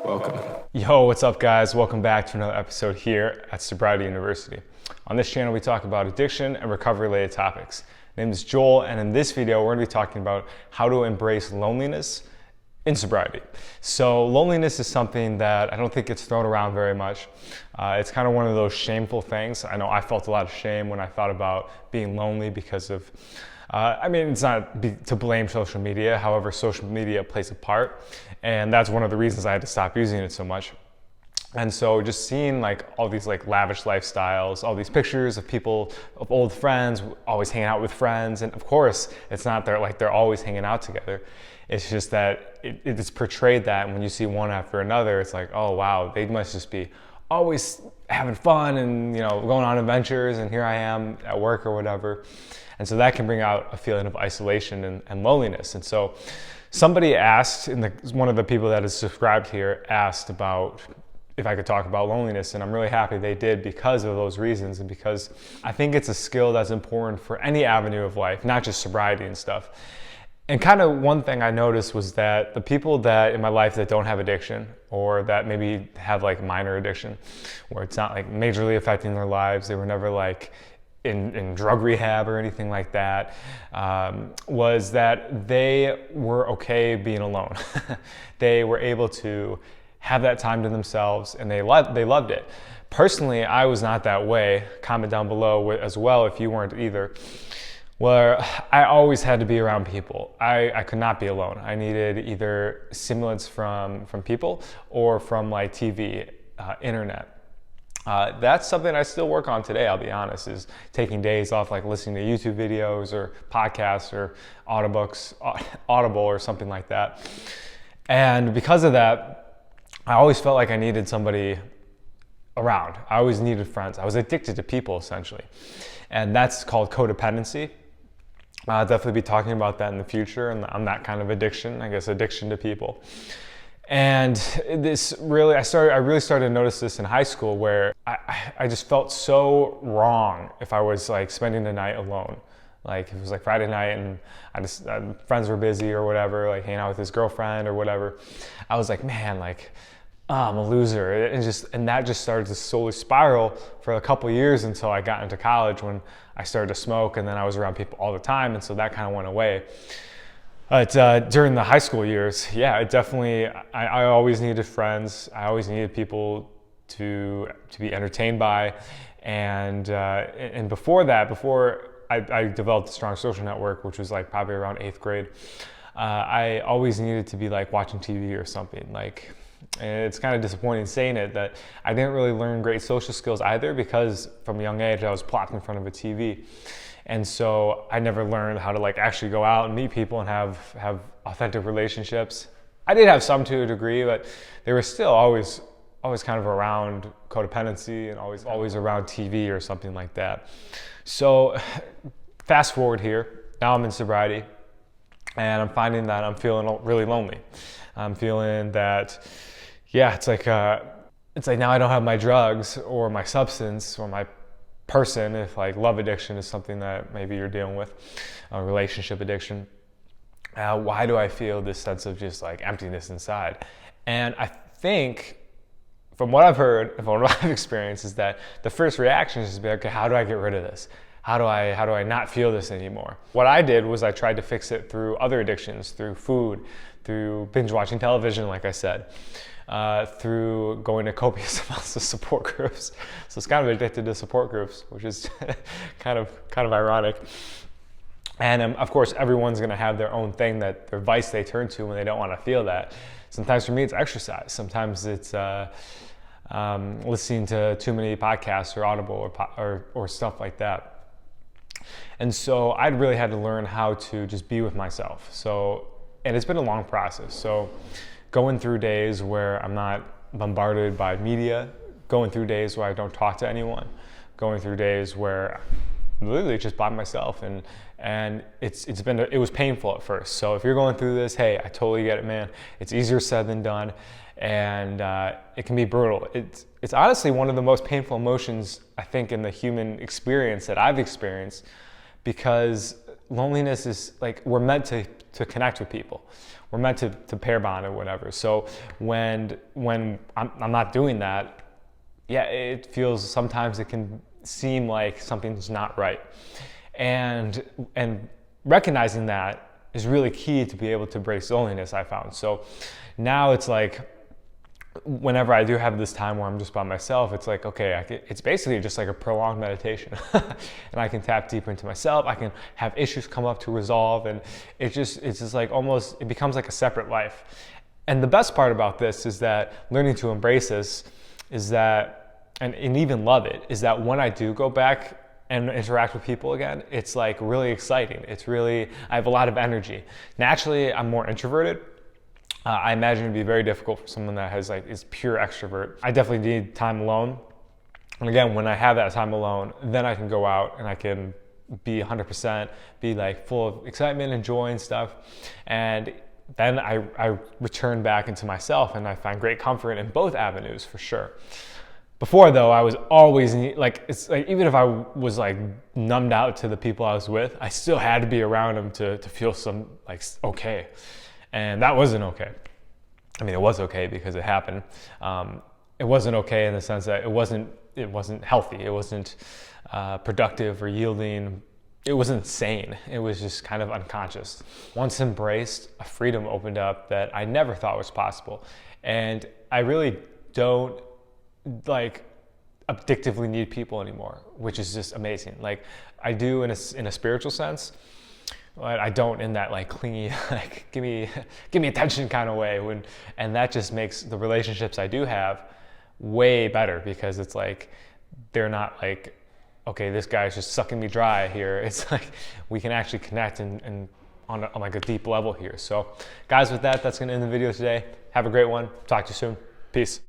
Welcome. Yo, what's up guys? Welcome back to another episode here at Sobriety University. On this channel we talk about addiction and recovery related topics. My name is Joel, and in this video we're going to be talking about how to embrace loneliness in sobriety. So loneliness is something that I don't think gets thrown around very much. It's kind of one of those shameful things. I know I felt a lot of shame when I thought about being lonely because of it's not to blame social media. However, social media plays a part, and that's one of the reasons I had to stop using it so much. And so just seeing like all these like lavish lifestyles, all these pictures of people, of old friends, always hanging out with friends. And of course, it's not they're always hanging out together. It's just that it's portrayed that, and when you see one after another, it's like, oh wow, they must just be always having fun and going on adventures, and here I am at work or whatever. And so that can bring out a feeling of isolation and loneliness. And so somebody asked, one of the people that is subscribed here asked about if I could talk about loneliness, and I'm really happy they did because of those reasons, and because I think it's a skill that's important for any avenue of life, not just sobriety and stuff. And kind of one thing I noticed was that the people that in my life that don't have addiction, or that maybe have like minor addiction, where it's not like majorly affecting their lives, they were never like in drug rehab or anything like that, was that they were okay being alone. They were able to have that time to themselves, and they loved it. Personally, I was not that way. Comment down below as well if you weren't either. Where I always had to be around people. I could not be alone. I needed either stimulants from people or from like TV, internet. That's something I still work on today, I'll be honest, is taking days off, like listening to YouTube videos or podcasts or Audible or something like that. And because of that, I always felt like I needed somebody around. I always needed friends. I was addicted to people, essentially. And that's called codependency. I'll definitely be talking about that in the future, and on that kind of addiction, I guess addiction to people. And this really, I really started to notice this in high school, where I just felt so wrong if I was like spending the night alone. Like if it was like Friday night and friends were busy or whatever, like hanging out with his girlfriend or whatever. I was like, man, like, oh, I'm a loser. And that just started to slowly spiral for a couple years until I got into college, when I started to smoke, and then I was around people all the time. And so that kind of went away. But during the high school years, yeah, it definitely, I always needed friends. I always needed people to be entertained by. And before I developed a strong social network, which was like probably around 8th grade, I always needed to be like watching TV or something. Like, and it's kind of disappointing saying it, that I didn't really learn great social skills either, because from a young age I was plopped in front of a TV. And so I never learned how to like actually go out and meet people and have authentic relationships. I did have some to a degree, but they were still always kind of around codependency and always around TV or something like that. So fast forward here, now I'm in sobriety, and I'm finding that I'm feeling really lonely. I'm feeling that, yeah, it's like now I don't have my drugs or my substance or my person. If like love addiction is something that maybe you're dealing with, relationship addiction, why do I feel this sense of just like emptiness inside? And I think from what I've heard and from what I've experienced is that the first reaction is to be like, okay, how do I get rid of this? How do I not feel this anymore? What I did was I tried to fix it through other addictions, through food, through binge watching television, like I said, through going to copious amounts of support groups. So it's kind of addicted to support groups, which is kind of ironic. And of course, everyone's going to have their own thing, their vice they turn to when they don't want to feel that. Sometimes for me, it's exercise. Sometimes it's listening to too many podcasts or Audible or stuff like that. And so I really had to learn how to just be with myself. And it's been a long process. So going through days where I'm not bombarded by media, going through days where I don't talk to anyone, going through days where I'm literally just by myself, and it was painful at first. So if you're going through this, hey, I totally get it, man. It's easier said than done, and it can be brutal. It's honestly one of the most painful emotions I think in the human experience that I've experienced, because loneliness is like, we're meant to connect with people. We're meant to pair bond or whatever. So when I'm not doing that, yeah, it feels, sometimes it can seem like something's not right. And recognizing that is really key to be able to embrace loneliness, I found. So now it's like, whenever I do have this time where I'm just by myself, it's like, okay, it's basically just like a prolonged meditation. And I can tap deeper into myself. I can have issues come up to resolve. And it's just like almost, it becomes like a separate life. And the best part about this is that learning to embrace this is that, and even love it, is that when I do go back and interact with people again, it's like really exciting. It's really, I have a lot of energy. Naturally, I'm more introverted. I imagine it'd be very difficult for someone that is pure extrovert. I definitely need time alone. And again, when I have that time alone, then I can go out and I can be 100%, be like full of excitement and joy and stuff. And then I return back into myself, and I find great comfort in both avenues for sure. Before though, I was always like, it's like, even if I was like numbed out to the people I was with, I still had to be around them to feel some like okay. And that wasn't okay. I mean, it was okay because it happened. It wasn't okay in the sense that it wasn't healthy. It wasn't productive or yielding. It wasn't sane. It was just kind of unconscious. Once embraced, a freedom opened up that I never thought was possible. And I really don't like addictively need people anymore, which is just amazing. Like I do in a spiritual sense, but I don't in that like clingy, like give me attention kind of way. And that just makes the relationships I do have way better, because it's like, they're not like, okay, this guy's just sucking me dry here. It's like, we can actually connect and on like a deep level here. So guys, with that, that's gonna end the video today. Have a great one. Talk to you soon. Peace.